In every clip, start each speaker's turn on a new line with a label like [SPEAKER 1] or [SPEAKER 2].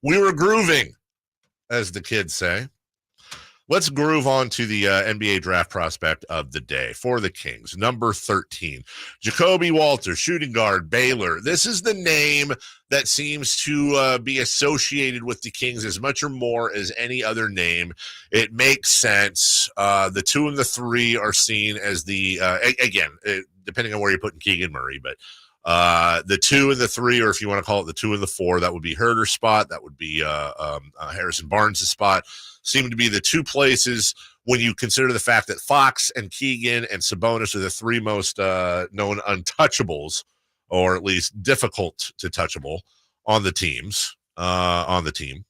[SPEAKER 1] We were grooving, as the kids say. Let's groove on to the NBA draft prospect of the day for the Kings. Number 13, Jacobe Walter, shooting guard, Baylor. This is the name that seems to be associated with the Kings as much or more as any other name. It makes sense. The 2 and the 3 are seen as the, depending on where you're putting Keegan Murray, but the 2 and the 3, or if you want to call it the 2 and the 4, that would be Herder's spot. That would be Harrison Barnes' spot. Seem to be the 2 places when you consider the fact that Fox and Keegan and Sabonis are the 3 most known untouchables, or at least difficult to touchable on the team.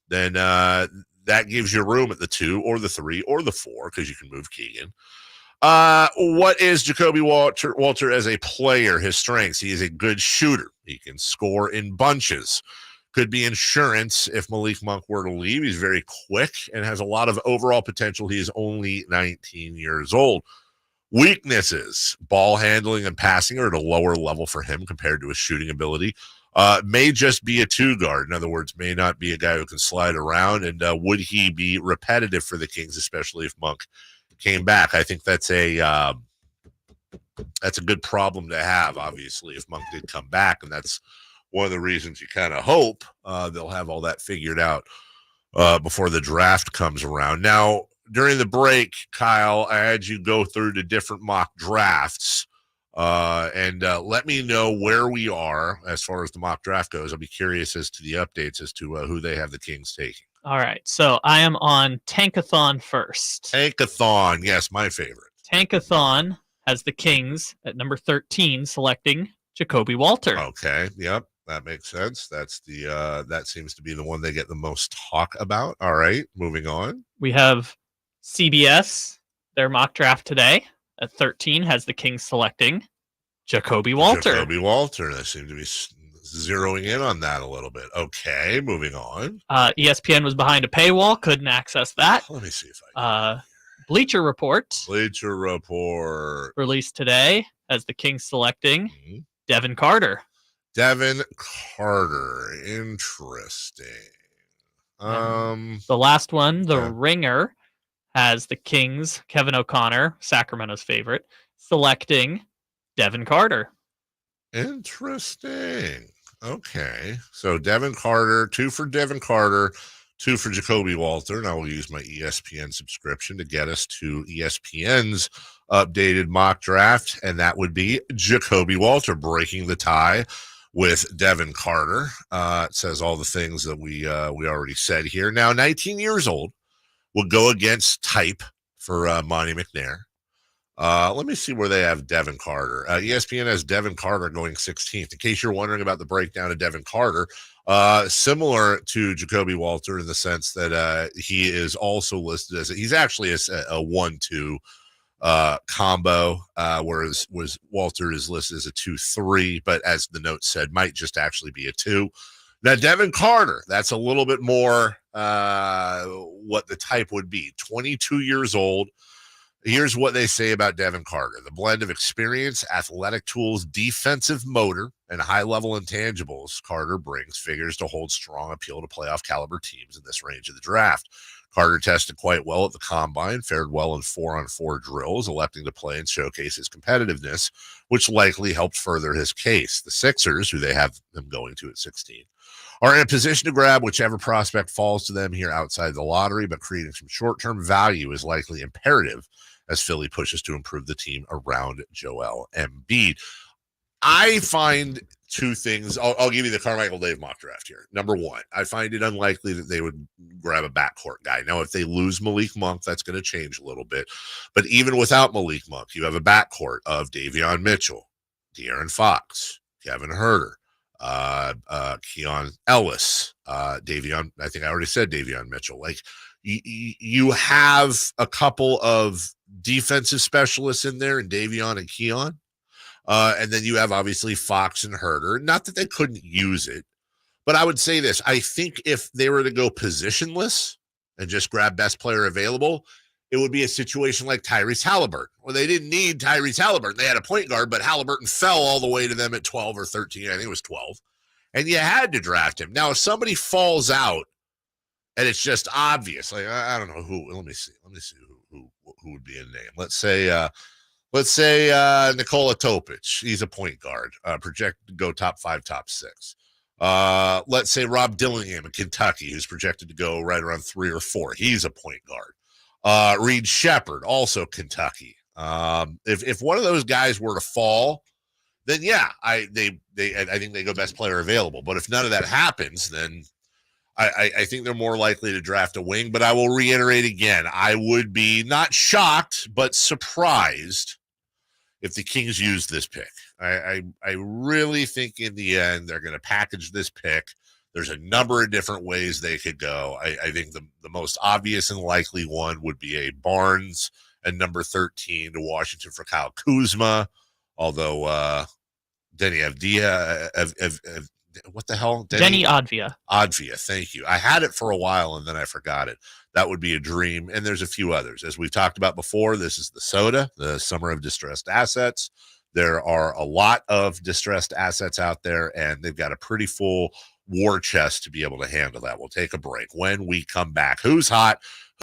[SPEAKER 1] Then that gives you room at the 2 or the 3 or the 4 because you can move Keegan. What is Jacobe Walter as a player? His strengths: he is a good shooter. He can score in bunches. Could be insurance if Malik Monk were to leave. He's very quick and has a lot of overall potential. He is only 19 years old. Weaknesses: ball handling and passing are at a lower level for him compared to his shooting ability. May just be a 2 guard. In other words, may not be a guy who can slide around. And would he be repetitive for the Kings, especially if Monk came back? I think that's a good problem to have, obviously, if Monk did come back, and that's one of the reasons you kind of hope they'll have all that figured out before the draft comes around. Now, during the break, Kyle, I had you go through the different mock drafts and let me know where we are as far as the mock draft goes. I'll be curious as to the updates as to who they have the Kings taking.
[SPEAKER 2] All right, so I am on Tankathon first.
[SPEAKER 1] Tankathon, yes, my favorite.
[SPEAKER 2] Tankathon has the Kings at number 13 selecting Jacobe Walter.
[SPEAKER 1] Okay, yep. That makes sense. That's that seems to be the one they get the most talk about. All right, moving on.
[SPEAKER 2] We have CBS, their mock draft today at 13 has the Kings selecting Jacobe Walter.
[SPEAKER 1] Jacobe Walter. They seem to be zeroing in on that a little bit. Okay, moving on.
[SPEAKER 2] ESPN was behind a paywall, couldn't access that.
[SPEAKER 1] Let me see if I can.
[SPEAKER 2] Bleacher Report
[SPEAKER 1] released
[SPEAKER 2] today has the Kings selecting Devin Carter.
[SPEAKER 1] Devin Carter. Interesting.
[SPEAKER 2] The last one, The Ringer, has the Kings, Kevin O'Connor, Sacramento's favorite, selecting Devin Carter.
[SPEAKER 1] Interesting. Okay. So Devin Carter, 2 for Devin Carter, 2 for Jacobe Walter. And I will use my ESPN subscription to get us to ESPN's updated mock draft. And that would be Jacobe Walter breaking the tie with Devin Carter. It says all the things that we already said here. Now, 19 years old, will go against type for Monty McNair. Let me see where they have Devin Carter. ESPN has Devin Carter going 16th. In case you're wondering about the breakdown of Devin Carter, similar to Jacobe Walter in the sense that he is also listed as he's actually a 1-2 combo, whereas Walter is listed as a 2-3, but as the note said, might just actually be a 2. Now, Devin Carter, that's a little bit more what the type would be. 22 years old. Here's what they say about Devin Carter. The blend of experience, athletic tools, defensive motor, and high-level intangibles Carter brings figures to hold strong appeal to playoff caliber teams in this range of the draft. Carter tested quite well at the combine, fared well in 4-on-4 drills, electing to play and showcase his competitiveness, which likely helped further his case. The Sixers, who they have them going to at 16, are in a position to grab whichever prospect falls to them here outside the lottery, but creating some short-term value is likely imperative as Philly pushes to improve the team around Joel Embiid. I find 2 things. I'll give you the Carmichael Dave mock draft here. Number 1, I find it unlikely that they would grab a backcourt guy. Now, if they lose Malik Monk, that's going to change a little bit. But even without Malik Monk, you have a backcourt of Davion Mitchell, De'Aaron Fox, Kevin Huerter, Keon Ellis, Davion. I think I already said Davion Mitchell. Like you have a couple of defensive specialists in there, and Davion and Keon. And then you have obviously Fox and Huerter. Not that they couldn't use it, but I would say this. I think if they were to go positionless and just grab best player available, it would be a situation like Tyrese Halliburton. Well, they didn't need Tyrese Halliburton. They had a point guard, but Halliburton fell all the way to them at 12 or 13. I think it was 12. And you had to draft him. Now, if somebody falls out and it's just obvious. Like I don't know who. Let me see who would be a name. Let's say Nikola Topic. He's a point guard, projected to go top 5, top 6. Let's say Rob Dillingham in Kentucky, who's projected to go right around 3 or 4. He's a point guard. Reed Shepherd, also Kentucky. If one of those guys were to fall, then yeah, I think they go best player available. But if none of that happens, then I think they're more likely to draft a wing. But I will reiterate again, I would be not shocked, but surprised if the Kings use this pick. I really think in the end they're going to package this pick. There's a number of different ways they could go. I think the most obvious and likely one would be a Barnes and number 13 to Washington for Kyle Kuzma. Although Denny Avdia, what the hell?
[SPEAKER 2] Denny Advia.
[SPEAKER 1] Advia, thank you. I had it for a while and then I forgot it. That would be a dream. And there's a few others. As we've talked about before, this is the SOTA, the Summer of Distressed Assets. There are a lot of distressed assets out there, and they've got a pretty full war chest to be able to handle that. We'll take a break. When we come back, who's hot?